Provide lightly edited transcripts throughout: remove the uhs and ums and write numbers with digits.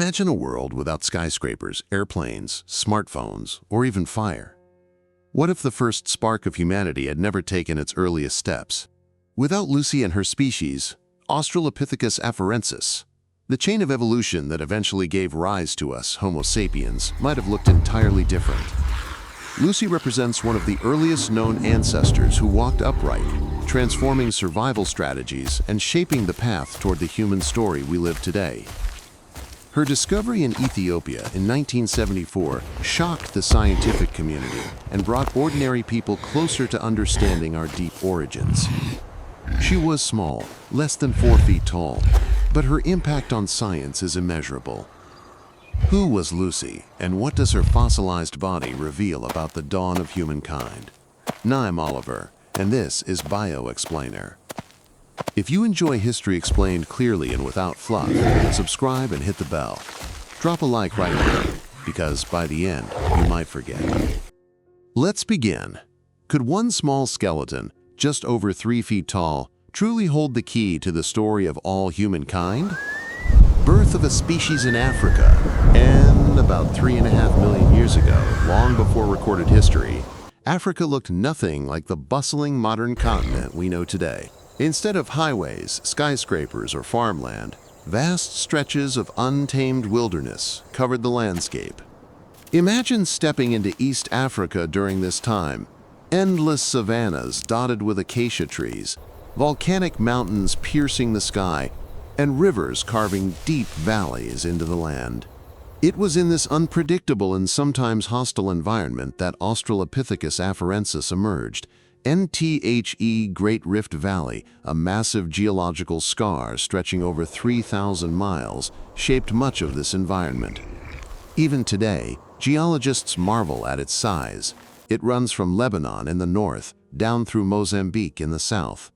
Imagine a world without skyscrapers, airplanes, smartphones, or even fire. What if the first spark of humanity had never taken its earliest steps? Without Lucy and her species, Australopithecus afarensis, the chain of evolution that eventually gave rise to us, Homo sapiens, might have looked entirely different. Lucy represents one of the earliest known ancestors who walked upright, transforming survival strategies and shaping the path toward the human story we live today. Her discovery in Ethiopia in 1974 shocked the scientific community and brought ordinary people closer to understanding our deep origins. She was small, less than 4 feet tall, but her impact on science is immeasurable. Who was Lucy, and what does her fossilized body reveal about the dawn of humankind? I'm Oliver, and this is BioExplainer. If you enjoy history explained clearly and without fluff, subscribe and hit the bell. Drop a like right away, because by the end, you might forget. Let's begin. Could one small skeleton, just over 3 feet tall, truly hold the key to the story of all humankind? Birth of a species in Africa, and about 3.5 million years ago, long before recorded history, Africa looked nothing like the bustling modern continent we know today. Instead of highways, skyscrapers, or farmland, vast stretches of untamed wilderness covered the landscape. Imagine stepping into East Africa during this time. Endless savannas dotted with acacia trees, volcanic mountains piercing the sky, and rivers carving deep valleys into the land. It was in this unpredictable and sometimes hostile environment that Australopithecus afarensis emerged. NTHE Great Rift Valley, a massive geological scar stretching over 3,000 miles, shaped much of this environment. Even today, geologists marvel at its size. It runs from Lebanon in the north, down through Mozambique in the south.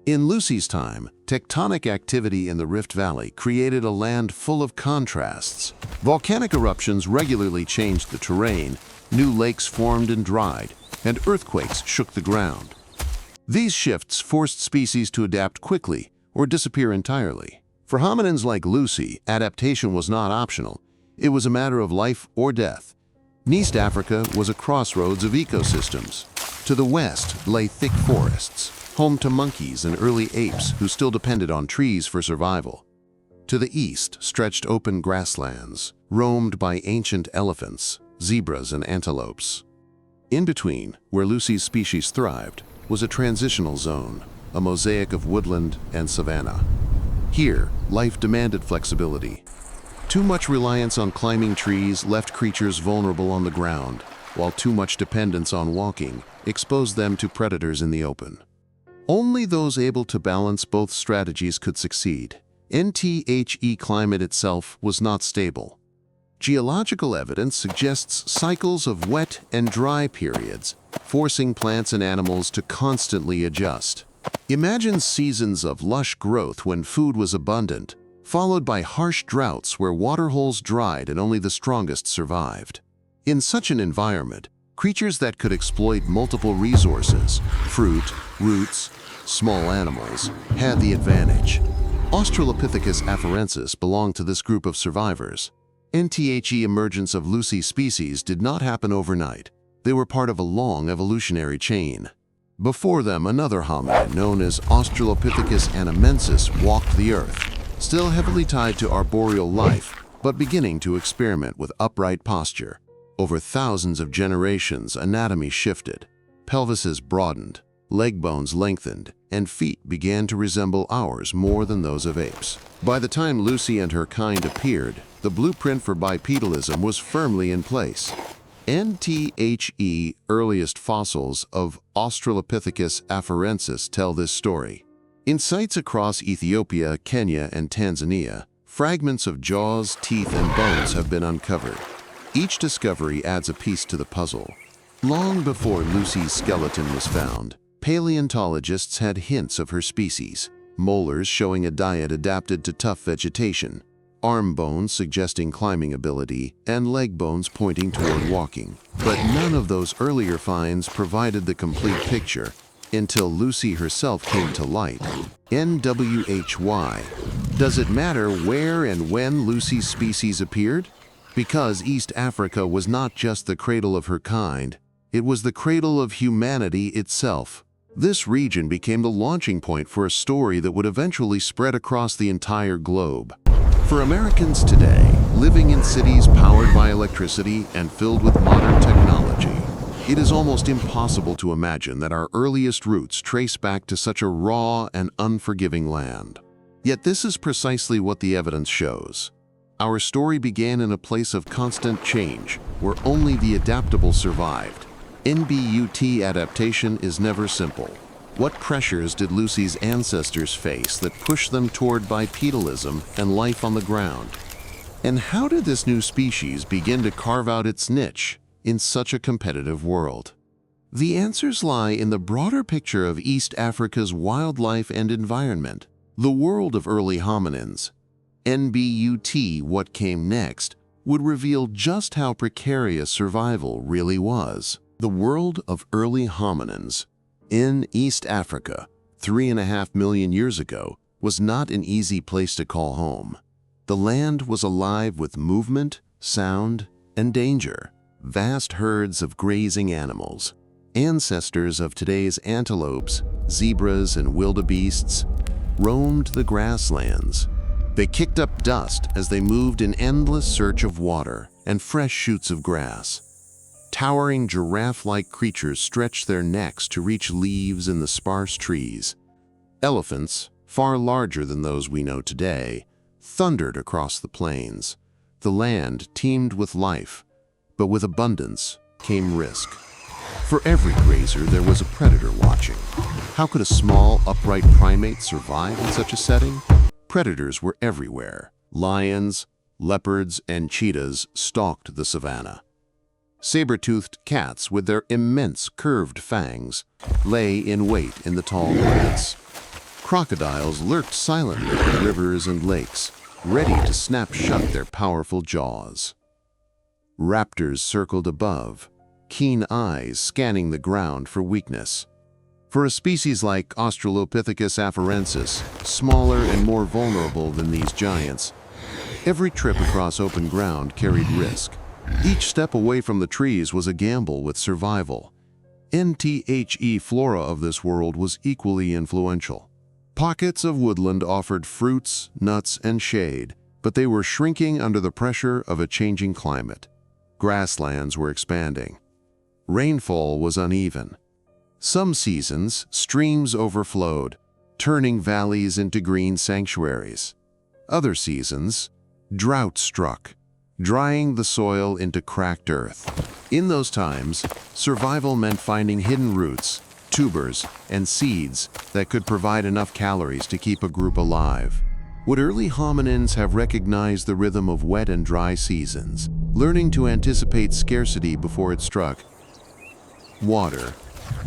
In Lucy's time, tectonic activity in the Rift Valley created a land full of contrasts. Volcanic eruptions regularly changed the terrain, new lakes formed and dried, and earthquakes shook the ground. These shifts forced species to adapt quickly or disappear entirely. For hominins like Lucy, adaptation was not optional. It was a matter of life or death. East Africa was a crossroads of ecosystems. To the west lay thick forests, home to monkeys and early apes who still depended on trees for survival. To the east stretched open grasslands, roamed by ancient elephants, zebras, and antelopes. In between, where Lucy's species thrived, was a transitional zone, a mosaic of woodland and savanna. Here, life demanded flexibility. Too much reliance on climbing trees left creatures vulnerable on the ground, while too much dependence on walking exposed them to predators in the open. Only those able to balance both strategies could succeed. NTHE climate itself was not stable. Geological evidence suggests cycles of wet and dry periods, forcing plants and animals to constantly adjust. Imagine seasons of lush growth when food was abundant, followed by harsh droughts where waterholes dried and only the strongest survived. In such an environment, creatures that could exploit multiple resources, fruit, roots, small animals, had the advantage. Australopithecus afarensis belonged to this group of survivors. NTHE emergence of Lucy species did not happen overnight. They were part of a long evolutionary chain. Before them, another hominid known as Australopithecus anamensis walked the earth, still heavily tied to arboreal life, but beginning to experiment with upright posture. Over thousands of generations, anatomy shifted. Pelvises broadened, leg bones lengthened, and feet began to resemble ours more than those of apes. By the time Lucy and her kind appeared, the blueprint for bipedalism was firmly in place. NTHE earliest fossils of Australopithecus afarensis tell this story. In sites across Ethiopia, Kenya, and Tanzania, fragments of jaws, teeth, and bones have been uncovered. Each discovery adds a piece to the puzzle. Long before Lucy's skeleton was found, paleontologists had hints of her species. Molars showing a diet adapted to tough vegetation, arm bones suggesting climbing ability, and leg bones pointing toward walking. But none of those earlier finds provided the complete picture until Lucy herself came to light. NWHY, Does it matter where and when Lucy's species appeared? Because East Africa was not just the cradle of her kind, it was the cradle of humanity itself. This region became the launching point for a story that would eventually spread across the entire globe. For Americans today, living in cities powered by electricity and filled with modern technology, it is almost impossible to imagine that our earliest roots trace back to such a raw and unforgiving land. Yet this is precisely what the evidence shows. Our story began in a place of constant change, where only the adaptable survived. NBUT adaptation is never simple. What pressures did Lucy's ancestors face that pushed them toward bipedalism and life on the ground? And how did this new species begin to carve out its niche in such a competitive world? The answers lie in the broader picture of East Africa's wildlife and environment, the world of early hominins. NBUT, What Came Next, would reveal just how precarious survival really was. The world of early hominins in East Africa 3.5 million years ago was not an easy place to call home. The land was alive with movement, sound, and danger. Vast herds of grazing animals, ancestors of today's antelopes, zebras, and wildebeests, roamed the grasslands. They kicked up dust as they moved in endless search of water and fresh shoots of grass. Towering giraffe-like creatures stretched their necks to reach leaves in the sparse trees. Elephants, far larger than those we know today, thundered across the plains. The land teemed with life, but with abundance came risk. For every grazer, there was a predator watching. How could a small, upright primate survive in such a setting? Predators were everywhere. Lions, leopards, and cheetahs stalked the savanna. Saber-toothed cats, with their immense curved fangs, lay in wait in the tall grass. Crocodiles lurked silently in rivers and lakes, ready to snap shut their powerful jaws. Raptors circled above, keen eyes scanning the ground for weakness. For a species like Australopithecus Afarensis, smaller and more vulnerable than these giants, every trip across open ground carried risk. Each step away from the trees was a gamble with survival. The flora of this world was equally influential. Pockets of woodland offered fruits, nuts, and shade, but they were shrinking under the pressure of a changing climate. Grasslands were expanding. Rainfall was uneven. Some seasons, streams overflowed, turning valleys into green sanctuaries. Other seasons, drought struck, drying the soil into cracked earth. In those times, survival meant finding hidden roots, tubers, and seeds that could provide enough calories to keep a group alive. Would early hominins have recognized the rhythm of wet and dry seasons, learning to anticipate scarcity before it struck? Water,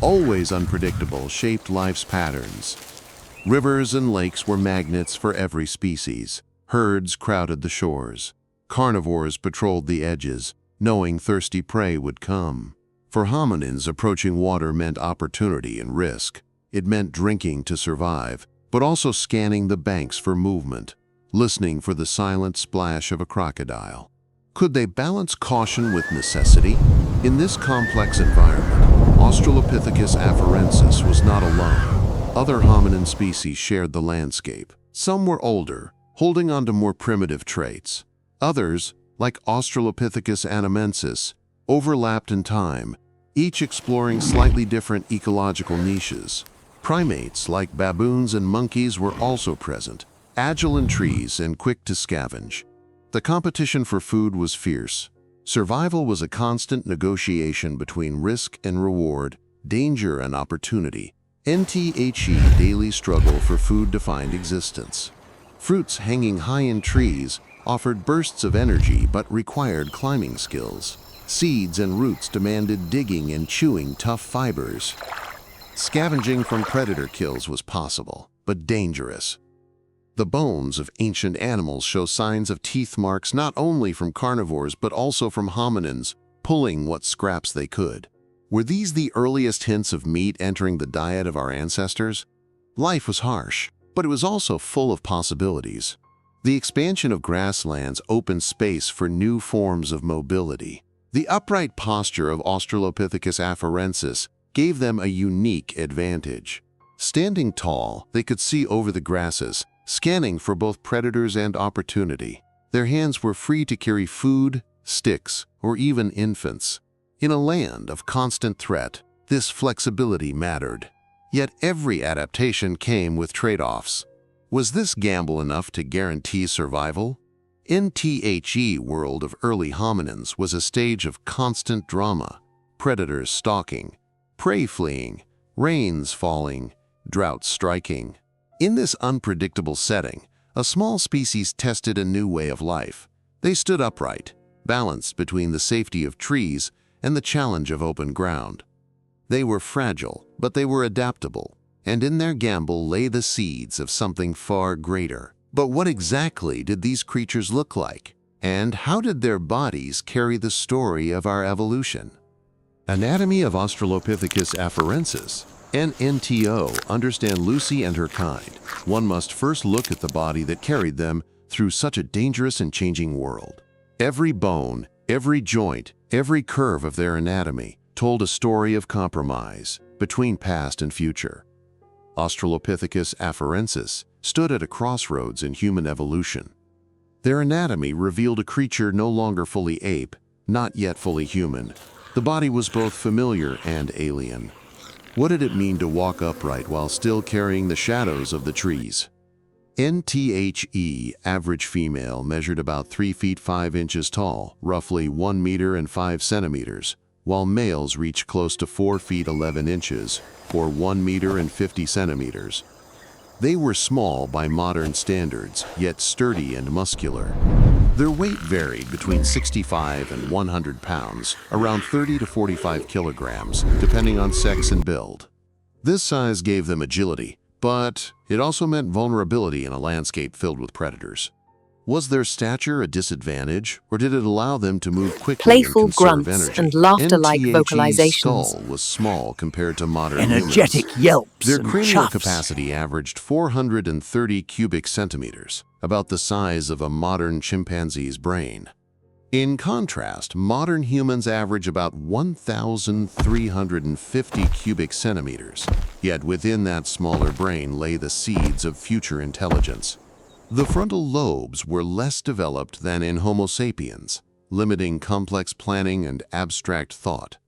always unpredictable, shaped life's patterns. Rivers and lakes were magnets for every species. Herds crowded the shores. Carnivores patrolled the edges, knowing thirsty prey would come. For hominins, approaching water meant opportunity and risk. It meant drinking to survive, but also scanning the banks for movement, listening for the silent splash of a crocodile. Could they balance caution with necessity? In this complex environment, Australopithecus Afarensis was not alone. Other hominin species shared the landscape. Some were older, holding on to more primitive traits. Others, like Australopithecus Afarensis, overlapped in time, each exploring slightly different ecological niches. Primates, like baboons and monkeys, were also present, agile in trees and quick to scavenge. The competition for food was fierce. Survival was a constant negotiation between risk and reward, danger and opportunity. Daily struggle for food defined existence. Fruits hanging high in trees offered bursts of energy but required climbing skills. Seeds and roots demanded digging and chewing tough fibers. Scavenging from predator kills was possible, but dangerous. The bones of ancient animals show signs of teeth marks not only from carnivores but also from hominins, pulling what scraps they could. Were these the earliest hints of meat entering the diet of our ancestors? Life was harsh, but it was also full of possibilities. The expansion of grasslands opened space for new forms of mobility. The upright posture of Australopithecus afarensis gave them a unique advantage. Standing tall, they could see over the grasses, scanning for both predators and opportunity. Their hands were free to carry food, sticks, or even infants. In a land of constant threat, this flexibility mattered. Yet every adaptation came with trade-offs. Was this gamble enough to guarantee survival? The world of early hominins was a stage of constant drama, predators stalking, prey fleeing, rains falling, droughts striking. In this unpredictable setting, a small species tested a new way of life. They stood upright, balanced between the safety of trees and the challenge of open ground. They were fragile, but they were adaptable, and in their gamble lay the seeds of something far greater. But what exactly did these creatures look like? And how did their bodies carry the story of our evolution? Anatomy of Australopithecus afarensis. NTO. Understand Lucy and her kind. One must first look at the body that carried them through such a dangerous and changing world. Every bone, every joint, every curve of their anatomy told a story of compromise between past and future. Australopithecus afarensis stood at a crossroads in human evolution. Their anatomy revealed a creature no longer fully ape, not yet fully human. The body was both familiar and alien. What did it mean to walk upright while still carrying the shadows of the trees? Average female measured about 3 feet 5 inches tall, roughly 1 meter and 5 centimeters, while males reach close to 4 feet 11 inches, or 1 meter and 50 centimeters. They were small by modern standards, yet sturdy and muscular. Their weight varied between 65 and 100 pounds, around 30 to 45 kilograms, depending on sex and build. This size gave them agility, but it also meant vulnerability in a landscape filled with predators. Was their stature a disadvantage, or did it allow them to move quickly Playful and conserve grunts energy? and laughter-like NTHE's vocalizations. skull was small compared to modern Energetic humans. yelps Their and cranial chuffs. capacity averaged 430 cubic centimeters, about the size of a modern chimpanzee's brain. In contrast, modern humans average about 1,350 cubic centimeters, yet within that smaller brain lay the seeds of future intelligence. The frontal lobes were less developed than in Homo sapiens, limiting complex planning and abstract thought.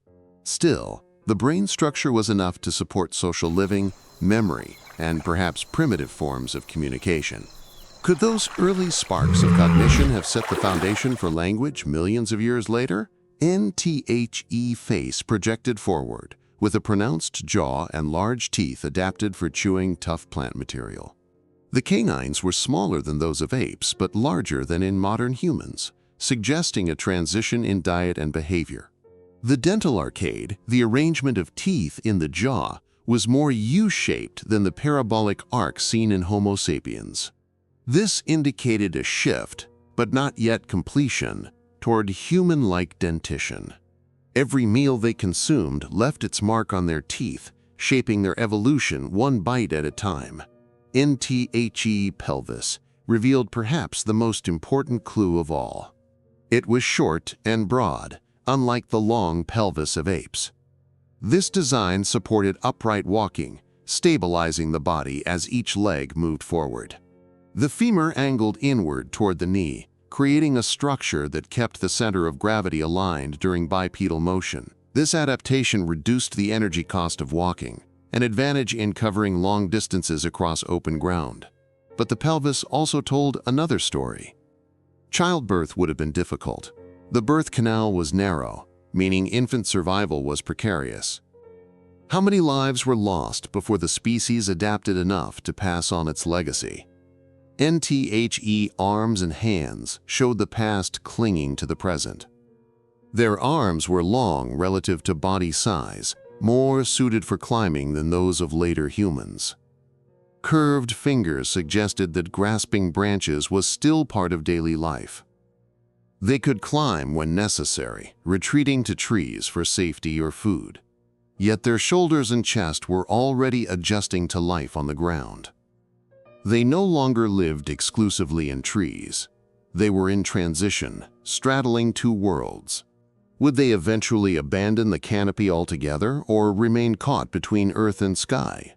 Still, the brain structure was enough to support social living, memory, and perhaps primitive forms of communication. Could those early sparks of cognition have set the foundation for language millions of years later? NTHE face projected forward, with a pronounced jaw and large teeth adapted for chewing tough plant material. The canines were smaller than those of apes, but larger than in modern humans, suggesting a transition in diet and behavior. The dental arcade, the arrangement of teeth in the jaw, was more U-shaped than the parabolic arc seen in Homo sapiens. This indicated a shift, but not yet completion, toward human-like dentition. Every meal they consumed left its mark on their teeth, shaping their evolution one bite at a time. NTHE pelvis revealed perhaps the most important clue of all. It was short and broad, unlike the long pelvis of apes. This design supported upright walking, stabilizing the body as each leg moved forward. The femur angled inward toward the knee, creating a structure that kept the center of gravity aligned during bipedal motion. This adaptation reduced the energy cost of walking, an advantage in covering long distances across open ground. But the pelvis also told another story. Childbirth would have been difficult. The birth canal was narrow, meaning infant survival was precarious. How many lives were lost before the species adapted enough to pass on its legacy? NTHE arms and hands showed the past clinging to the present. Their arms were long relative to body size, more suited for climbing than those of later humans. Curved fingers suggested that grasping branches was still part of daily life. They could climb when necessary, retreating to trees for safety or food. Yet their shoulders and chest were already adjusting to life on the ground. They no longer lived exclusively in trees. They were in transition, straddling two worlds. Would they eventually abandon the canopy altogether or remain caught between earth and sky?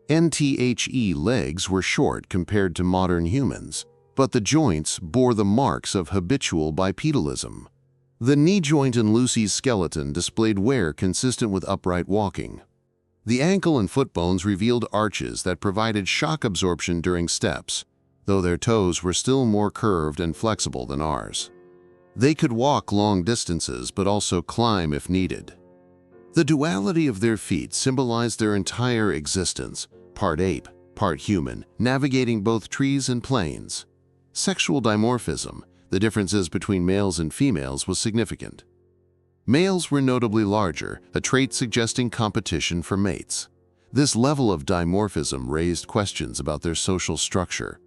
NTHE legs were short compared to modern humans, but the joints bore the marks of habitual bipedalism. The knee joint in Lucy's skeleton displayed wear consistent with upright walking. The ankle and foot bones revealed arches that provided shock absorption during steps, though their toes were still more curved and flexible than ours. They could walk long distances but also climb if needed. The duality of their feet symbolized their entire existence, part ape, part human, navigating both trees and plains. Sexual dimorphism, the differences between males and females, was significant. Males were notably larger, a trait suggesting competition for mates. This level of dimorphism raised questions about their social structure.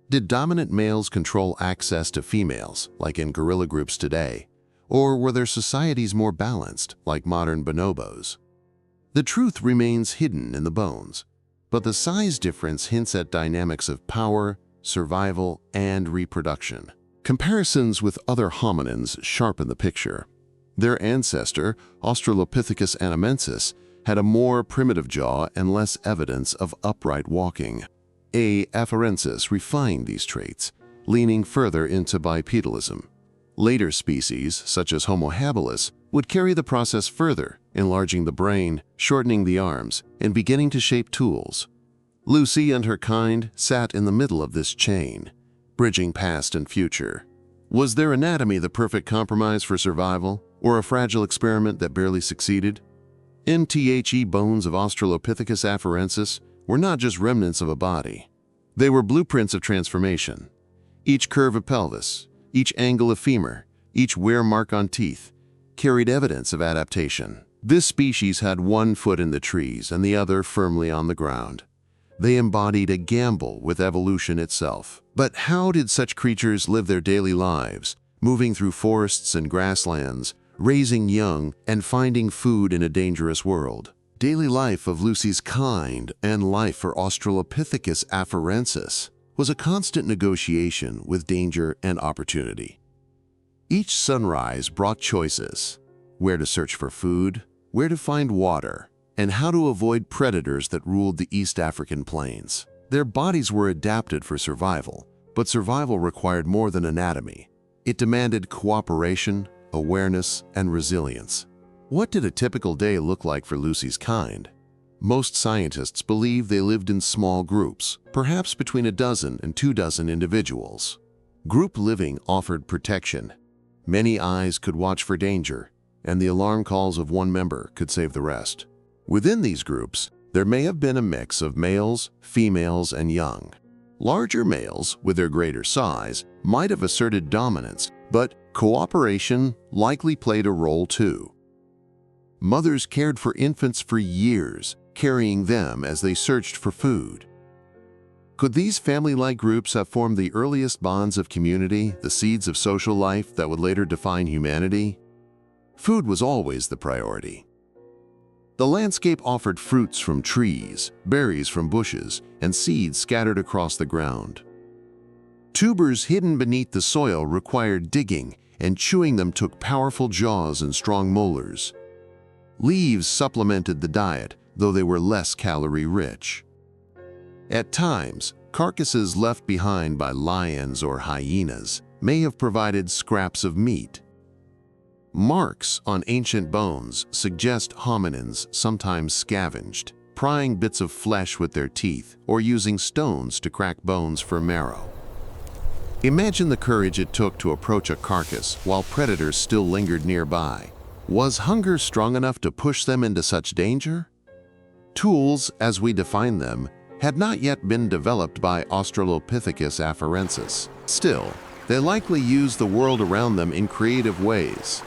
Did dominant males control access to females, like in gorilla groups today? Or were their societies more balanced, like modern bonobos? The truth remains hidden in the bones, but the size difference hints at dynamics of power, survival, and reproduction. Comparisons with other hominins sharpen the picture. Their ancestor, Australopithecus Afarensis, had a more primitive jaw and less evidence of upright walking. Afarensis refined these traits, leaning further into bipedalism. Later species, such as Homo habilis, would carry the process further, enlarging the brain, shortening the arms, and beginning to shape tools. Lucy and her kind sat in the middle of this chain, bridging past and future. Was their anatomy the perfect compromise for survival, or a fragile experiment that barely succeeded? NTHE bones of Australopithecus Afarensis were not just remnants of a body. They were blueprints of transformation. Each curve of pelvis, each angle of femur, each wear mark on teeth, carried evidence of adaptation. This species had one foot in the trees and the other firmly on the ground. They embodied a gamble with evolution itself. But how did such creatures live their daily lives, moving through forests and grasslands, raising young and finding food in a dangerous world? Daily life of Lucy's kind and life for Australopithecus Afarensis was a constant negotiation with danger and opportunity. Each sunrise brought choices: where to search for food, where to find water, and how to avoid predators that ruled the East African plains. Their bodies were adapted for survival, but survival required more than anatomy. It demanded cooperation, awareness, and resilience. What did a typical day look like for Lucy's kind? Most scientists believe they lived in small groups, perhaps between a dozen and 24 individuals. Group living offered protection. Many eyes could watch for danger, and the alarm calls of one member could save the rest. Within these groups, there may have been a mix of males, females, and young. Larger males, with their greater size, might have asserted dominance, but cooperation likely played a role too. Mothers cared for infants for years, carrying them as they searched for food. Could these family-like groups have formed the earliest bonds of community, the seeds of social life that would later define humanity? Food was always the priority. The landscape offered fruits from trees, berries from bushes, and seeds scattered across the ground. Tubers hidden beneath the soil required digging, and chewing them took powerful jaws and strong molars. Leaves supplemented the diet, though they were less calorie-rich. At times, carcasses left behind by lions or hyenas may have provided scraps of meat. Marks on ancient bones suggest hominins sometimes scavenged, prying bits of flesh with their teeth or using stones to crack bones for marrow. Imagine the courage it took to approach a carcass while predators still lingered nearby. Was hunger strong enough to push them into such danger? Tools, as we define them, had not yet been developed by Australopithecus Afarensis. Still, they likely used the world around them in creative ways.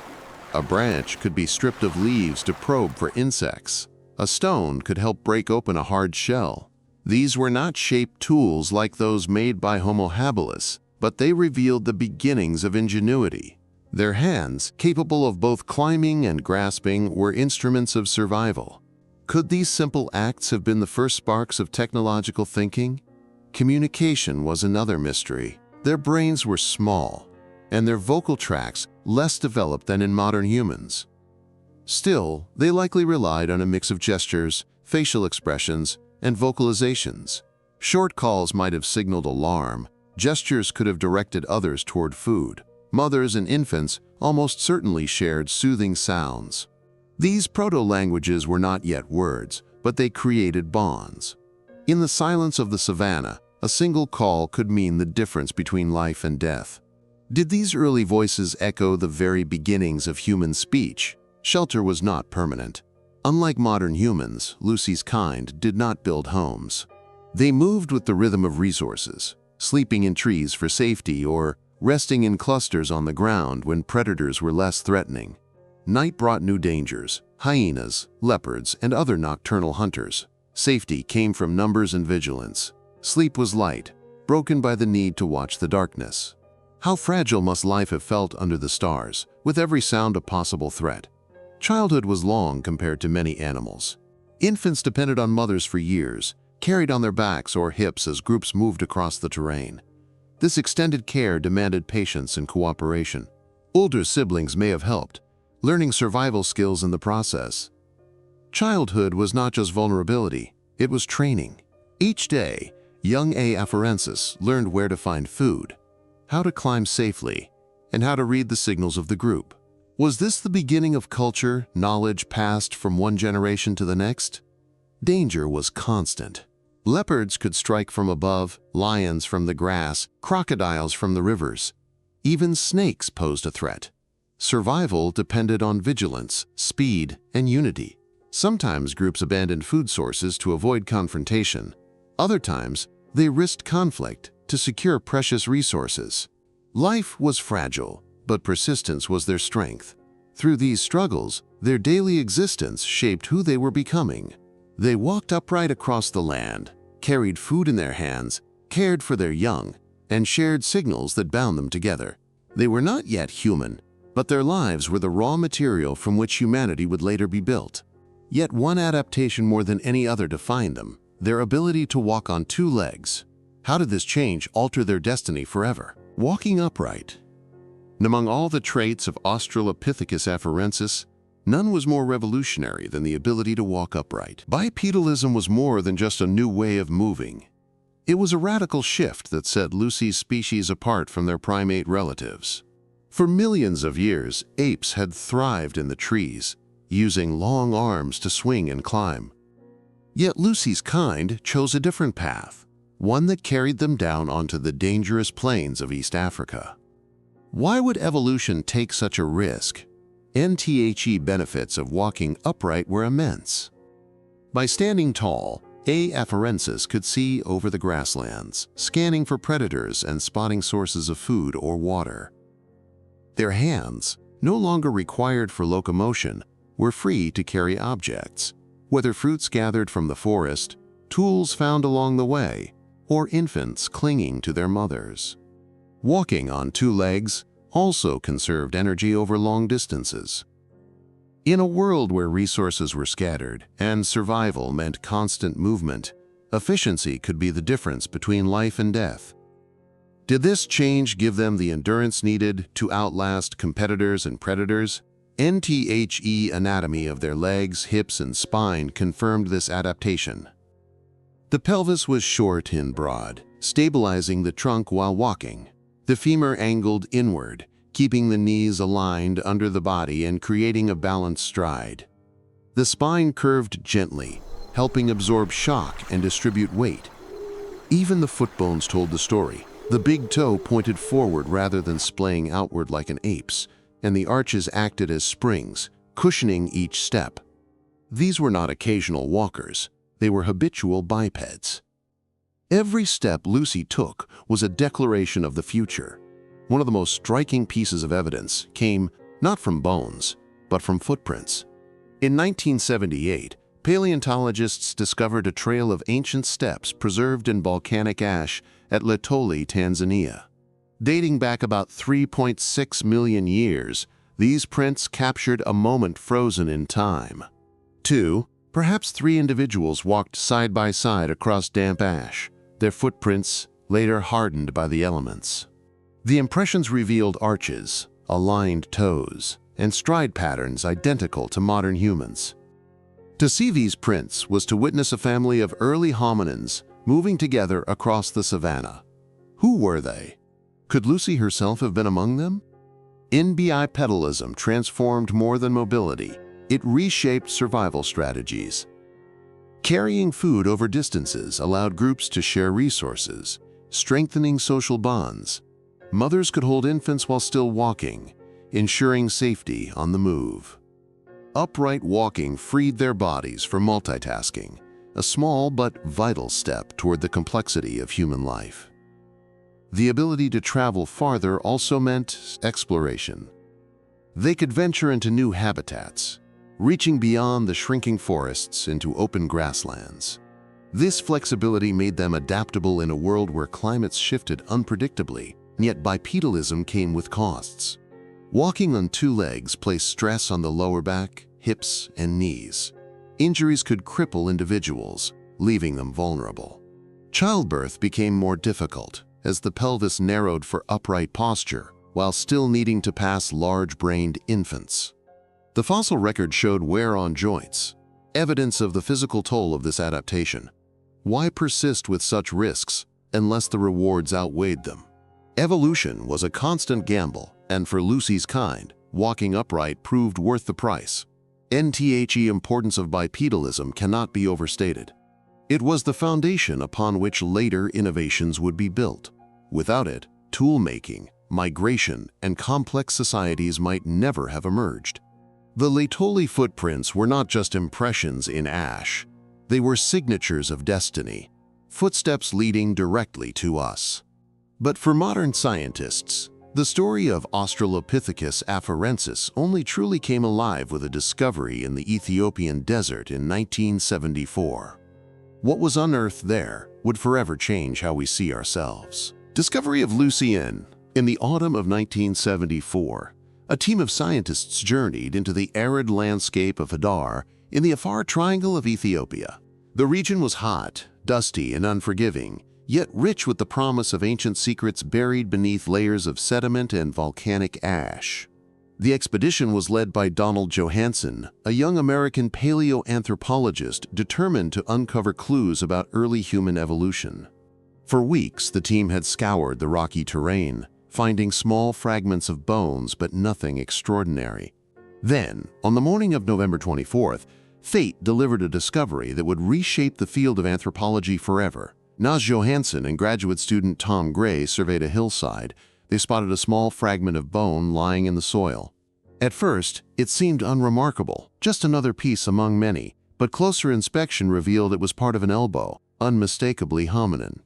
A branch could be stripped of leaves to probe for insects. A stone could help break open a hard shell. These were not shaped tools like those made by Homo habilis, but they revealed the beginnings of ingenuity. Their hands, capable of both climbing and grasping, were instruments of survival. Could these simple acts have been the first sparks of technological thinking? Communication was another mystery. Their brains were small, and their vocal tracts less developed than in modern humans. Still, they likely relied on a mix of gestures, facial expressions, and vocalizations. Short calls might have signaled alarm. Gestures could have directed others toward food. Mothers and infants almost certainly shared soothing sounds. These proto-languages were not yet words, but they created bonds. In the silence of the savannah, a single call could mean the difference between life and death. Did these early voices echo the very beginnings of human speech? Shelter was not permanent. Unlike modern humans, Lucy's kind did not build homes. They moved with the rhythm of resources, sleeping in trees for safety or resting in clusters on the ground when predators were less threatening. Night brought new dangers: hyenas, leopards, and other nocturnal hunters. Safety came from numbers and vigilance. Sleep was light, broken by the need to watch the darkness. How fragile must life have felt under the stars, with every sound a possible threat. Childhood was long compared to many animals. Infants depended on mothers for years, carried on their backs or hips as groups moved across the terrain. This extended care demanded patience and cooperation. Older siblings may have helped, learning survival skills in the process. Childhood was not just vulnerability, it was training. Each day, young A. Afarensis learned where to find food, how to climb safely, and how to read the signals of the group. Was this the beginning of culture, knowledge passed from one generation to the next? Danger was constant. Leopards could strike from above, lions from the grass, crocodiles from the rivers. Even snakes posed a threat. Survival depended on vigilance, speed, and unity. Sometimes groups abandoned food sources to avoid confrontation. Other times, they risked conflict to secure precious resources. Life was fragile, but persistence was their strength. Through these struggles, their daily existence shaped who they were becoming. They walked upright across the land, carried food in their hands, cared for their young, and shared signals that bound them together. They were not yet human, but their lives were the raw material from which humanity would later be built. Yet one adaptation more than any other defined them: their ability to walk on two legs. How did this change alter their destiny forever? Walking upright. Among all the traits of Australopithecus Afarensis, none was more revolutionary than the ability to walk upright. Bipedalism was more than just a new way of moving. It was a radical shift that set Lucy's species apart from their primate relatives. For millions of years, apes had thrived in the trees, using long arms to swing and climb. Yet Lucy's kind chose a different path, one that carried them down onto the dangerous plains of East Africa. Why would evolution take such a risk? The benefits of walking upright were immense. By standing tall, A. afarensis could see over the grasslands, scanning for predators and spotting sources of food or water. Their hands, no longer required for locomotion, were free to carry objects, whether fruits gathered from the forest, tools found along the way, or infants clinging to their mothers. Walking on two legs also conserved energy over long distances. In a world where resources were scattered and survival meant constant movement, efficiency could be the difference between life and death. Did this change give them the endurance needed to outlast competitors and predators? The anatomy of their legs, hips, and spine confirmed this adaptation. The pelvis was short and broad, stabilizing the trunk while walking. The femur angled inward, keeping the knees aligned under the body and creating a balanced stride. The spine curved gently, helping absorb shock and distribute weight. Even the foot bones told the story. The big toe pointed forward rather than splaying outward like an ape's, and the arches acted as springs, cushioning each step. These were not occasional walkers, they were habitual bipeds. Every step Lucy took was a declaration of the future. One of the most striking pieces of evidence came not from bones, but from footprints. In 1978, paleontologists discovered a trail of ancient steps preserved in volcanic ash at Letoli, Tanzania. Dating back about 3.6 million years, these prints captured a moment frozen in time. 2, perhaps 3 individuals walked side by side across damp ash, their footprints later hardened by the elements. The impressions revealed arches, aligned toes, and stride patterns identical to modern humans. To see these prints was to witness a family of early hominins moving together across the savanna. Who were they? Could Lucy herself have been among them? Bipedalism transformed more than mobility. It reshaped survival strategies. Carrying food over distances allowed groups to share resources, strengthening social bonds. Mothers could hold infants while still walking, ensuring safety on the move. Upright walking freed their bodies for multitasking, a small but vital step toward the complexity of human life. The ability to travel farther also meant exploration. They could venture into new habitats, reaching beyond the shrinking forests into open grasslands. This flexibility made them adaptable in a world where climates shifted unpredictably, yet bipedalism came with costs. Walking on two legs placed stress on the lower back, hips, and knees. Injuries could cripple individuals, leaving them vulnerable. Childbirth became more difficult as the pelvis narrowed for upright posture, while still needing to pass large-brained infants. The fossil record showed wear on joints, evidence of the physical toll of this adaptation. Why persist with such risks unless the rewards outweighed them? Evolution was a constant gamble, and for Lucy's kind, walking upright proved worth the price. The importance of bipedalism cannot be overstated. It was the foundation upon which later innovations would be built. Without it, tool-making, migration, and complex societies might never have emerged. The Laetoli footprints were not just impressions in ash. They were signatures of destiny, footsteps leading directly to us. But for modern scientists, the story of Australopithecus Afarensis only truly came alive with a discovery in the Ethiopian desert in 1974. What was unearthed there would forever change how we see ourselves. Discovery of Lucy in the autumn of 1974, a team of scientists journeyed into the arid landscape of Hadar in the Afar Triangle of Ethiopia. The region was hot, dusty, and unforgiving, yet rich with the promise of ancient secrets buried beneath layers of sediment and volcanic ash. The expedition was led by Donald Johanson, a young American paleoanthropologist determined to uncover clues about early human evolution. For weeks, the team had scoured the rocky terrain, finding small fragments of bones but nothing extraordinary. Then, on the morning of November 24th, fate delivered a discovery that would reshape the field of anthropology forever. As Johanson and graduate student Tom Gray surveyed a hillside, they spotted a small fragment of bone lying in the soil. At first, it seemed unremarkable, just another piece among many, but closer inspection revealed it was part of an elbow, unmistakably hominin.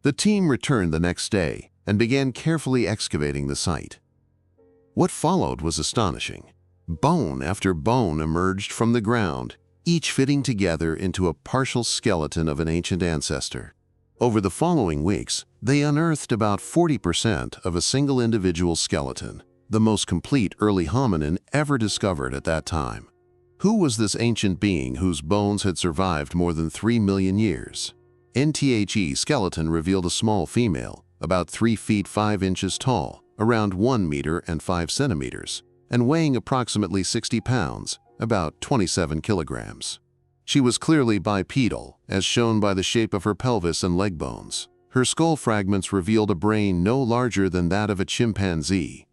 The team returned the next day and began carefully excavating the site. What followed was astonishing. Bone after bone emerged from the ground, each fitting together into a partial skeleton of an ancient ancestor. Over the following weeks, they unearthed about 40% of a single individual skeleton, the most complete early hominin ever discovered at that time. Who was this ancient being whose bones had survived more than 3 million years? The skeleton revealed a small female, about 3 feet 5 inches tall, around 1 meter and 5 centimeters, and weighing approximately 60 pounds, about 27 kilograms. She was clearly bipedal, as shown by the shape of her pelvis and leg bones. Her skull fragments revealed a brain no larger than that of a chimpanzee.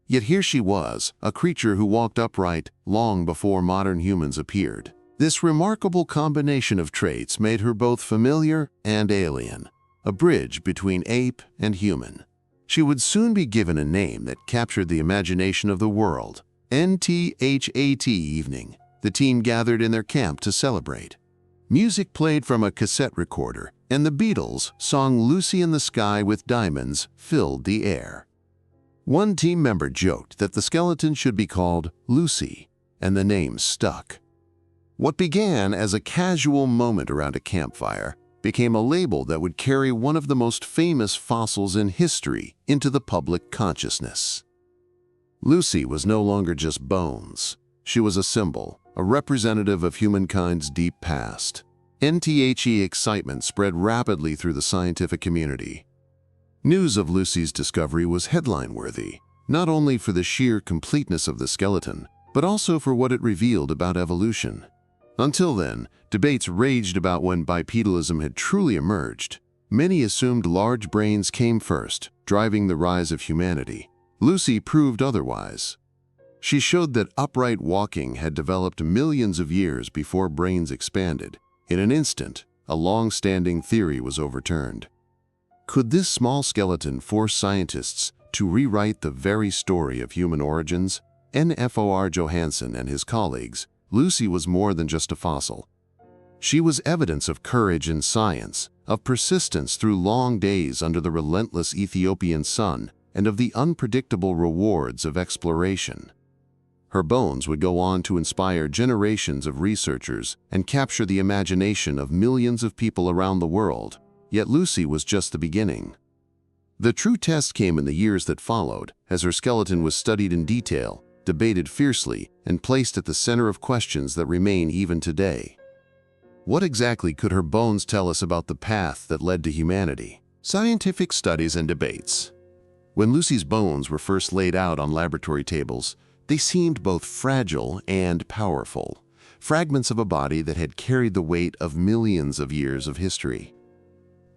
Yet here she was, a creature who walked upright long before modern humans appeared. This remarkable combination of traits made her both familiar and alien, a bridge between ape and human. She would soon be given a name that captured the imagination of the world. NTHAT evening. The team gathered in their camp to celebrate. Music played from a cassette recorder, and the Beatles' song "Lucy in the Sky with Diamonds" filled the air. One team member joked that the skeleton should be called Lucy, and the name stuck. What began as a casual moment around a campfire became a label that would carry one of the most famous fossils in history into the public consciousness. Lucy was no longer just bones. She was a symbol, a representative of humankind's deep past. NTHE excitement spread rapidly through the scientific community. News of Lucy's discovery was headline-worthy, not only for the sheer completeness of the skeleton, but also for what it revealed about evolution. Until then, debates raged about when bipedalism had truly emerged. Many assumed large brains came first, driving the rise of humanity. Lucy proved otherwise. She showed that upright walking had developed millions of years before brains expanded. In an instant, a long-standing theory was overturned. Could this small skeleton force scientists to rewrite the very story of human origins? Donald Johanson and his colleagues, Lucy was more than just a fossil. She was evidence of courage in science, of persistence through long days under the relentless Ethiopian sun, and of the unpredictable rewards of exploration. Her bones would go on to inspire generations of researchers and capture the imagination of millions of people around the world. Yet Lucy was just the beginning. The true test came in the years that followed, as her skeleton was studied in detail, debated fiercely, and placed at the center of questions that remain even today. What exactly could her bones tell us about the path that led to humanity? Scientific studies and debates. When Lucy's bones were first laid out on laboratory tables, they seemed both fragile and powerful, fragments of a body that had carried the weight of millions of years of history.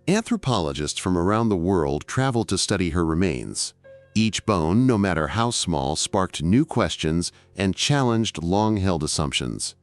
Anthropologists from around the world traveled to study her remains. Each bone, no matter how small, sparked new questions and challenged long-held assumptions.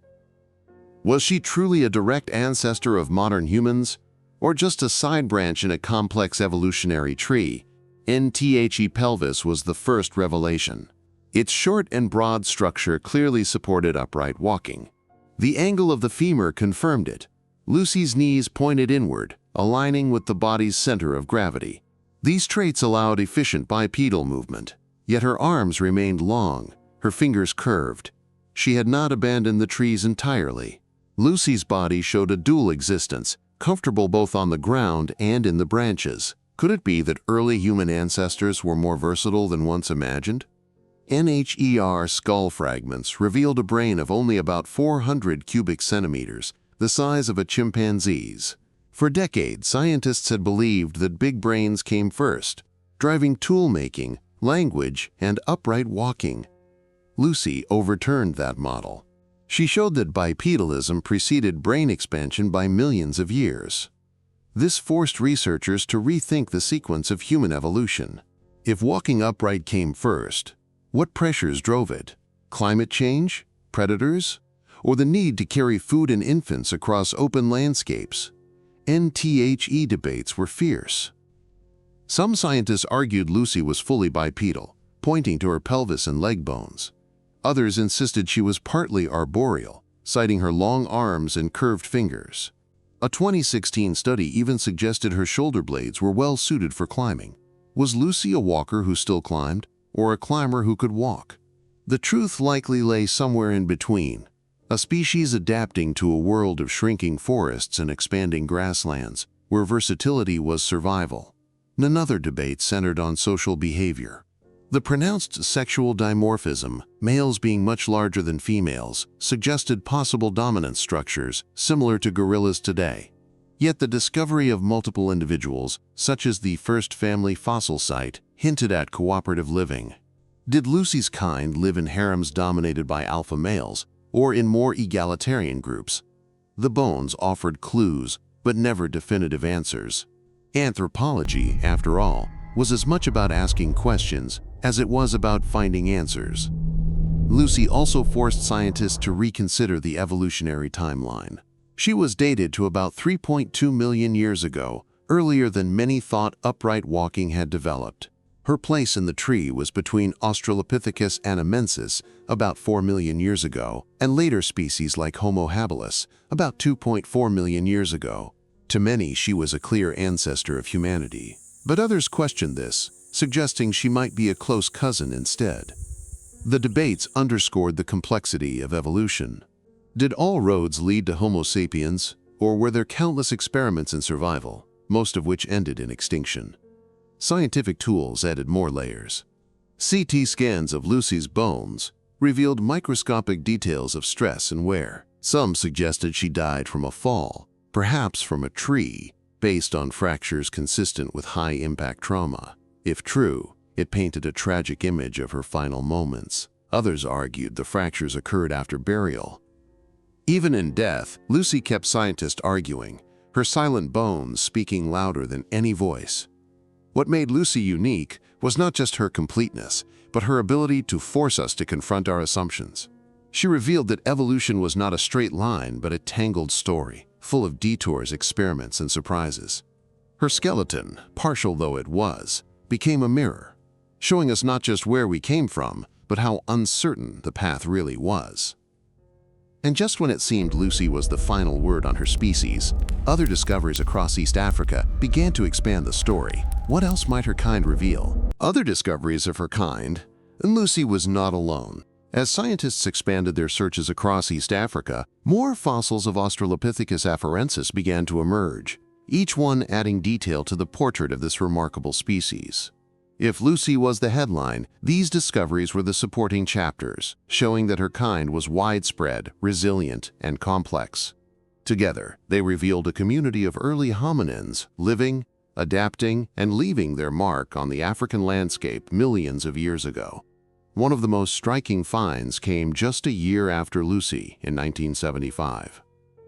Was she truly a direct ancestor of modern humans, or just a side branch in a complex evolutionary tree? NTHE pelvis was the first revelation. Its short and broad structure clearly supported upright walking. The angle of the femur confirmed it. Lucy's knees pointed inward, aligning with the body's center of gravity. These traits allowed efficient bipedal movement, yet her arms remained long, her fingers curved. She had not abandoned the trees entirely. Lucy's body showed a dual existence, comfortable both on the ground and in the branches. Could it be that early human ancestors were more versatile than once imagined? NHER skull fragments revealed a brain of only about 400 cubic centimeters, the size of a chimpanzee's. For decades, scientists had believed that big brains came first, driving tool-making, language, and upright walking. Lucy overturned that model. She showed that bipedalism preceded brain expansion by millions of years. This forced researchers to rethink the sequence of human evolution. If walking upright came first, what pressures drove it? Climate change? Predators? Or the need to carry food and infants across open landscapes? NTHE debates were fierce. Some scientists argued Lucy was fully bipedal, pointing to her pelvis and leg bones. Others insisted she was partly arboreal, citing her long arms and curved fingers. A 2016 study even suggested her shoulder blades were well suited for climbing. Was Lucy a walker who still climbed, or a climber who could walk? The truth likely lay somewhere in between, a species adapting to a world of shrinking forests and expanding grasslands, where versatility was survival. Another debate centered on social behavior. The pronounced sexual dimorphism, males being much larger than females, suggested possible dominance structures similar to gorillas today. Yet the discovery of multiple individuals, such as the first family fossil site, hinted at cooperative living. Did Lucy's kind live in harems dominated by alpha males, or in more egalitarian groups? The bones offered clues, but never definitive answers. Anthropology, after all, was as much about asking questions as it was about finding answers. Lucy also forced scientists to reconsider the evolutionary timeline. She was dated to about 3.2 million years ago, earlier than many thought upright walking had developed. Her place in the tree was between Australopithecus Afarensis, about 4 million years ago, and later species like Homo habilis, about 2.4 million years ago. To many, she was a clear ancestor of humanity. But others questioned this, suggesting she might be a close cousin instead. The debates underscored the complexity of evolution. Did all roads lead to Homo sapiens, or were there countless experiments in survival, most of which ended in extinction? Scientific tools added more layers. CT scans of Lucy's bones revealed microscopic details of stress and wear. Some suggested she died from a fall, perhaps from a tree, based on fractures consistent with high-impact trauma. If true, it painted a tragic image of her final moments. Others argued the fractures occurred after burial. Even in death, Lucy kept scientists arguing, her silent bones speaking louder than any voice. What made Lucy unique was not just her completeness, but her ability to force us to confront our assumptions. She revealed that evolution was not a straight line, but a tangled story, full of detours, experiments, and surprises. Her skeleton, partial though it was, became a mirror, showing us not just where we came from, but how uncertain the path really was. And just when it seemed Lucy was the final word on her species, other discoveries across East Africa began to expand the story. What else might her kind reveal? Other discoveries of her kind, and Lucy was not alone. As scientists expanded their searches across East Africa, more fossils of Australopithecus Afarensis began to emerge, each one adding detail to the portrait of this remarkable species. If Lucy was the headline, these discoveries were the supporting chapters, showing that her kind was widespread, resilient, and complex. Together, they revealed a community of early hominins living, adapting, and leaving their mark on the African landscape millions of years ago. One of the most striking finds came just a year after Lucy in 1975.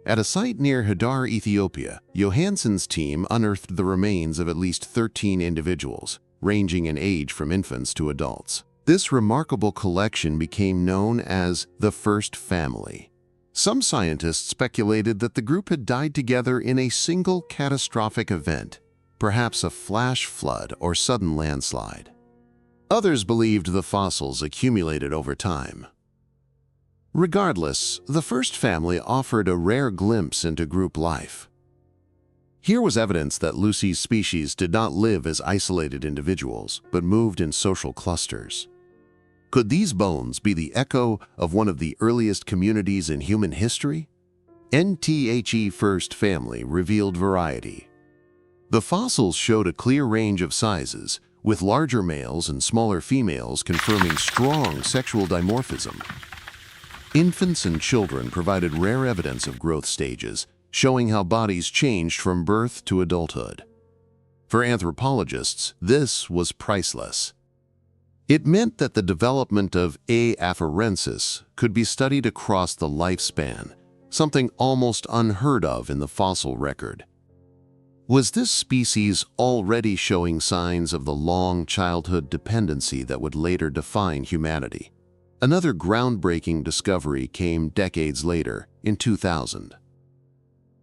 At a site near Hadar, Ethiopia, Johanson's team unearthed the remains of at least 13 individuals, ranging in age from infants to adults. This remarkable collection became known as the First Family. Some scientists speculated that the group had died together in a single catastrophic event, perhaps a flash flood or sudden landslide. Others believed the fossils accumulated over time. Regardless, the First Family offered a rare glimpse into group life. Here was evidence that Lucy's species did not live as isolated individuals, but moved in social clusters. Could these bones be the echo of one of the earliest communities in human history? NTHE First Family revealed variety. The fossils showed a clear range of sizes, with larger males and smaller females confirming strong sexual dimorphism. Infants and children provided rare evidence of growth stages, showing how bodies changed from birth to adulthood. For anthropologists, this was priceless. It meant that the development of A. afarensis could be studied across the lifespan, something almost unheard of in the fossil record. Was this species already showing signs of the long childhood dependency that would later define humanity? Another groundbreaking discovery came decades later, in 2000.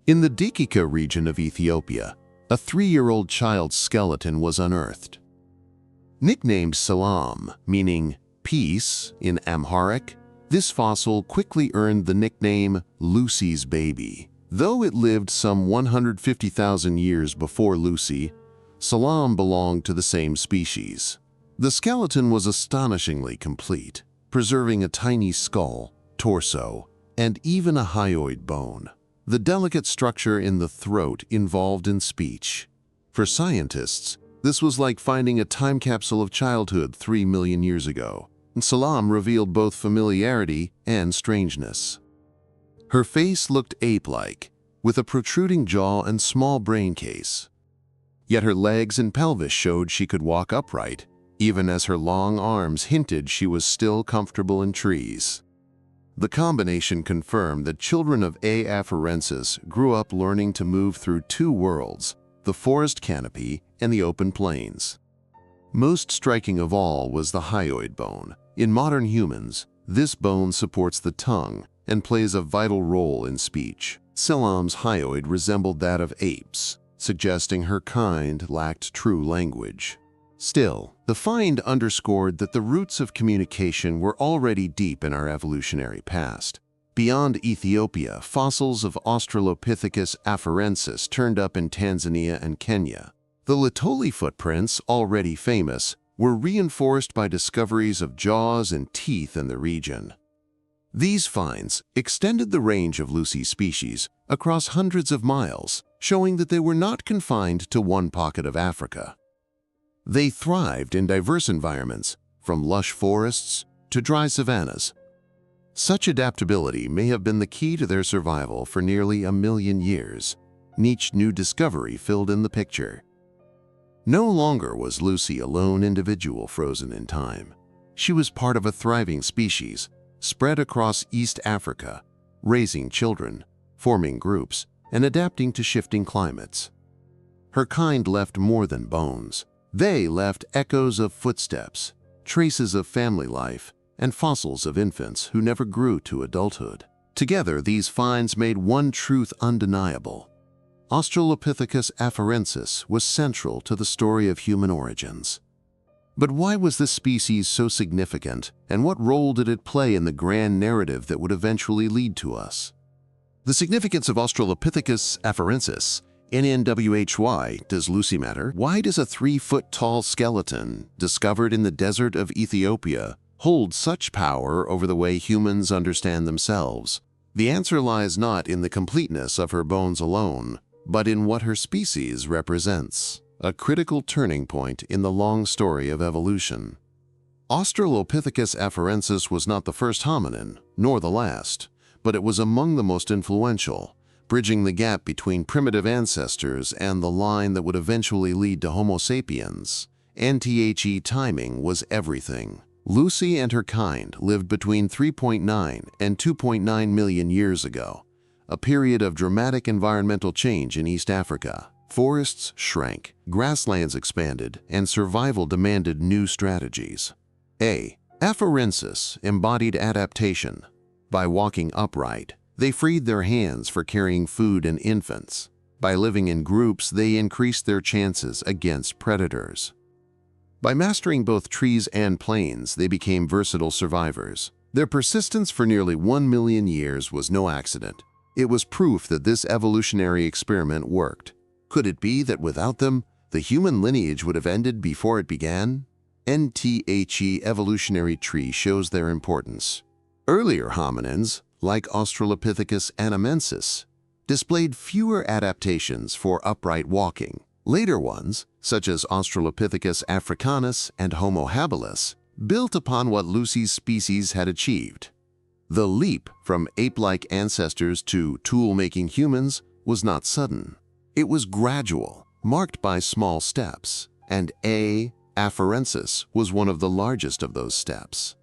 In the Dikika region of Ethiopia, a 3-year-old child's skeleton was unearthed. Nicknamed Salam, meaning peace in Amharic, this fossil quickly earned the nickname Lucy's baby. Though it lived some 150,000 years before Lucy, Salam belonged to the same species. The skeleton was astonishingly complete, preserving a tiny skull, torso, and even a hyoid bone. The delicate structure in the throat involved in speech. For scientists, this was like finding a time capsule of childhood 3 million years ago, and Salam revealed both familiarity and strangeness. Her face looked ape-like, with a protruding jaw and small brain case. Yet her legs and pelvis showed she could walk upright, even as her long arms hinted she was still comfortable in trees. The combination confirmed that children of A. afarensis grew up learning to move through two worlds, the forest canopy and the open plains. Most striking of all was the hyoid bone. In modern humans, this bone supports the tongue and plays a vital role in speech. Salam's hyoid resembled that of apes, suggesting her kind lacked true language. Still, the find underscored that the roots of communication were already deep in our evolutionary past. Beyond Ethiopia, fossils of Australopithecus Afarensis turned up in Tanzania and Kenya. The Litoli footprints, already famous, were reinforced by discoveries of jaws and teeth in the region. These finds extended the range of Lucy's species across hundreds of miles, showing that they were not confined to one pocket of Africa. They thrived in diverse environments, from lush forests to dry savannas. Such adaptability may have been the key to their survival for nearly 1 million years. each new discovery filled in the picture. No longer was Lucy a lone individual frozen in time. She was part of a thriving species, spread across East Africa, raising children, forming groups, and adapting to shifting climates. Her kind left more than bones. They left echoes of footsteps, traces of family life, and fossils of infants who never grew to adulthood. Together, these finds made one truth undeniable. Australopithecus Afarensis was central to the story of human origins. But why was this species so significant, and what role did it play in the grand narrative that would eventually lead to us? The significance of Australopithecus Afarensis, NNWHY, does Lucy matter? Why does a 3-foot-tall skeleton, discovered in the desert of Ethiopia, hold such power over the way humans understand themselves? The answer lies not in the completeness of her bones alone, but in what her species represents, a critical turning point in the long story of evolution. Australopithecus afarensis was not the first hominin, nor the last, but it was among the most influential, bridging the gap between primitive ancestors and the line that would eventually lead to Homo sapiens. NTHE timing was everything. Lucy and her kind lived between 3.9 and 2.9 million years ago, a period of dramatic environmental change in East Africa. Forests shrank, grasslands expanded, and survival demanded new strategies. Afarensis embodied adaptation. By walking upright, they freed their hands for carrying food and infants. By living in groups, they increased their chances against predators. By mastering both trees and plains, they became versatile survivors. Their persistence for nearly 1 million years was no accident. It was proof that this evolutionary experiment worked. Could it be that without them, the human lineage would have ended before it began? NTHE evolutionary tree shows their importance. Earlier hominins, like Australopithecus Afarensis, displayed fewer adaptations for upright walking. Later ones, such as Australopithecus africanus and Homo habilis, built upon what Lucy's species had achieved. The leap from ape-like ancestors to tool-making humans was not sudden. It was gradual, marked by small steps, and Afarensis was one of the largest of those steps.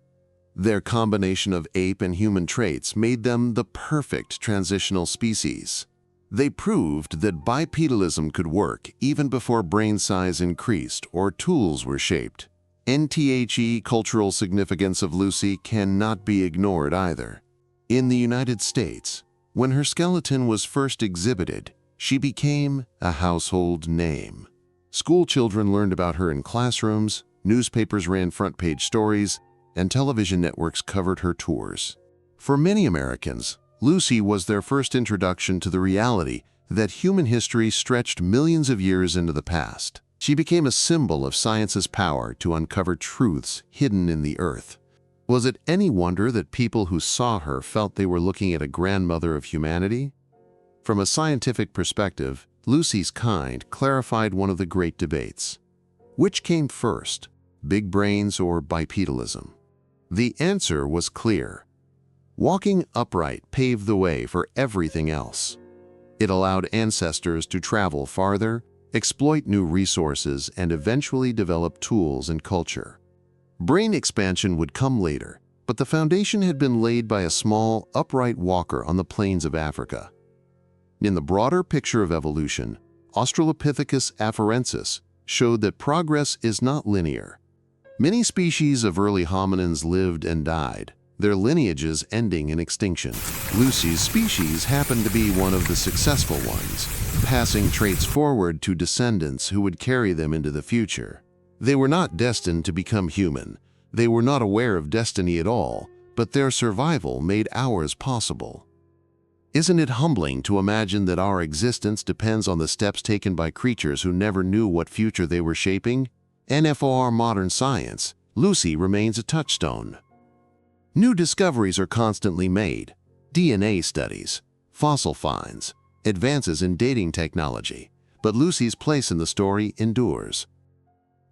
Their combination of ape and human traits made them the perfect transitional species. They proved that bipedalism could work even before brain size increased or tools were shaped. NTHE cultural significance of Lucy cannot be ignored either. In the United States, when her skeleton was first exhibited, she became a household name. School children learned about her in classrooms, newspapers ran front-page stories, and television networks covered her tours. For many Americans, Lucy was their first introduction to the reality that human history stretched millions of years into the past. She became a symbol of science's power to uncover truths hidden in the earth. Was it any wonder that people who saw her felt they were looking at a grandmother of humanity? From a scientific perspective, Lucy's kind clarified one of the great debates. Which came first, big brains or bipedalism? The answer was clear. Walking upright paved the way for everything else. It allowed ancestors to travel farther, exploit new resources, and eventually develop tools and culture. Brain expansion would come later, but the foundation had been laid by a small, upright walker on the plains of Africa. In the broader picture of evolution, Australopithecus afarensis showed that progress is not linear. Many species of early hominins lived and died, their lineages ending in extinction. Lucy's species happened to be one of the successful ones, passing traits forward to descendants who would carry them into the future. They were not destined to become human. They were not aware of destiny at all, but their survival made ours possible. Isn't it humbling to imagine that our existence depends on the steps taken by creatures who never knew what future they were shaping? NFOR modern science, Lucy remains a touchstone. New discoveries are constantly made. DNA studies, fossil finds, advances in dating technology, but Lucy's place in the story endures.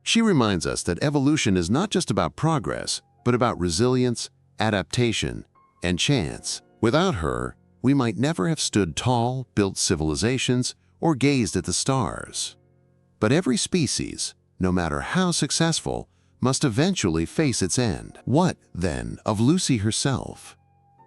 She reminds us that evolution is not just about progress, but about resilience, adaptation, and chance. Without her, we might never have stood tall, built civilizations, or gazed at the stars. But every species, no matter how successful, must eventually face its end. What, then, of Lucy herself?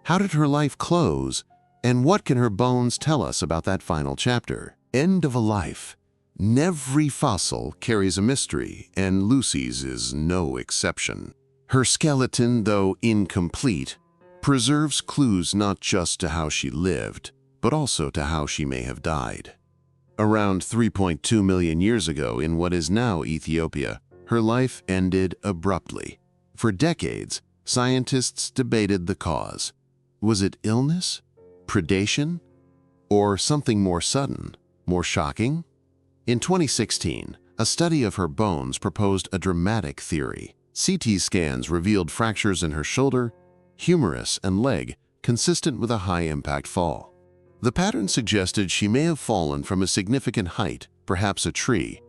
How did her life close, and what can her bones tell us about that final chapter? End of a life. Every fossil carries a mystery, and Lucy's is no exception. Her skeleton, though incomplete, preserves clues not just to how she lived, but also to how she may have died. Around 3.2 million years ago in what is now Ethiopia, her life ended abruptly. For decades, scientists debated the cause. Was it illness, predation, or something more sudden, more shocking? In 2016, a study of her bones proposed a dramatic theory. CT scans revealed fractures in her shoulder, humerus, and leg, consistent with a high-impact fall. The pattern suggested she may have fallen from a significant height, perhaps a tree.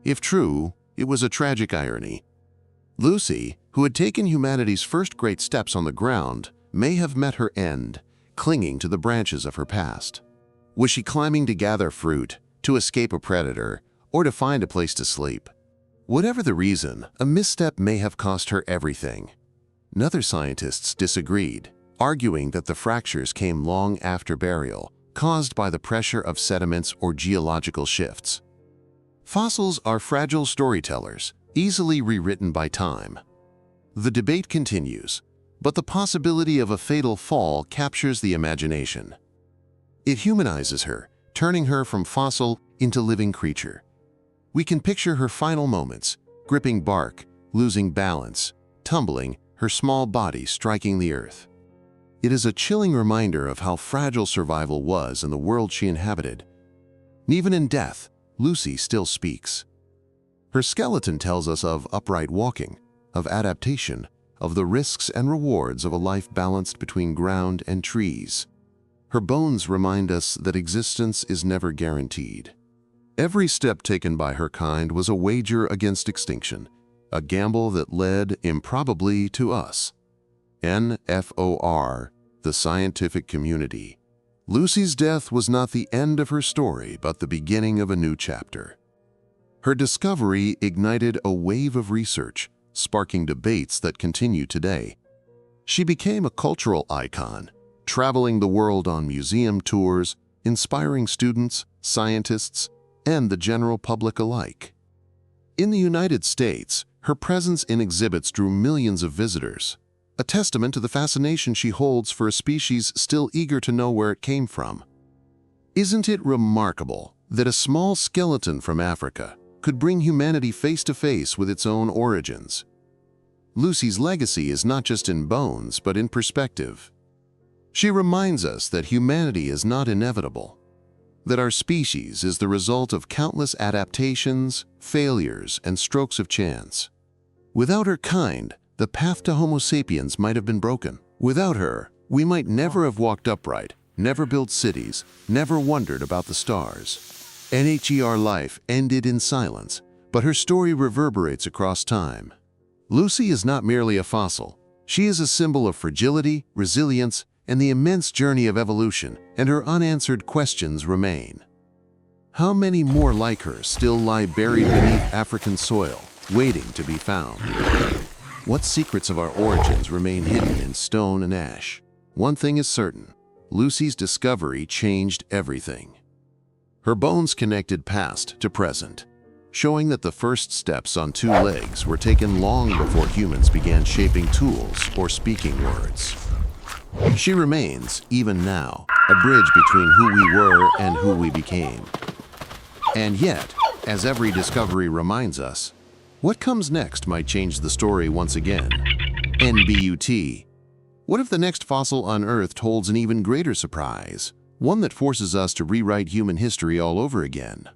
If true, it was a tragic irony. Lucy, who had taken humanity's first great steps on the ground, may have met her end, clinging to the branches of her past. Was she climbing to gather fruit, to escape a predator, or to find a place to sleep? Whatever the reason, a misstep may have cost her everything. Other scientists disagreed, arguing that the fractures came long after burial, caused by the pressure of sediments or geological shifts. Fossils are fragile storytellers, easily rewritten by time. The debate continues, but the possibility of a fatal fall captures the imagination. It humanizes her, turning her from fossil into living creature. We can picture her final moments, gripping bark, losing balance, tumbling, her small body striking the earth. It is a chilling reminder of how fragile survival was in the world she inhabited. Even in death, Lucy still speaks. Her skeleton tells us of upright walking, of adaptation, of the risks and rewards of a life balanced between ground and trees. Her bones remind us that existence is never guaranteed. Every step taken by her kind was a wager against extinction, a gamble that led, improbably, to us. NFOR, the scientific community. Lucy's death was not the end of her story, but the beginning of a new chapter. Her discovery ignited a wave of research, sparking debates that continue today. She became a cultural icon, traveling the world on museum tours, inspiring students, scientists, and the general public alike. In the United States, her presence in exhibits drew millions of visitors, a testament to the fascination she holds for a species still eager to know where it came from. Isn't it remarkable that a small skeleton from Africa could bring humanity face to face with its own origins? Lucy's legacy is not just in bones, but in perspective. She reminds us that humanity is not inevitable, that our species is the result of countless adaptations, failures, and strokes of chance. Without her kind, the path to Homo sapiens might have been broken. Without her, we might never have walked upright, never built cities, never wondered about the stars. NHER life ended in silence, but her story reverberates across time. Lucy is not merely a fossil. She is a symbol of fragility, resilience, and the immense journey of evolution, and her unanswered questions remain. How many more like her still lie buried beneath African soil, waiting to be found? What secrets of our origins remain hidden in stone and ash? One thing is certain: Lucy's discovery changed everything. Her bones connected past to present, showing that the first steps on two legs were taken long before humans began shaping tools or speaking words. She remains, even now, a bridge between who we were and who we became. And yet, as every discovery reminds us, what comes next might change the story once again. NBUT. What if the next fossil unearthed holds an even greater surprise, one that forces us to rewrite human history all over again?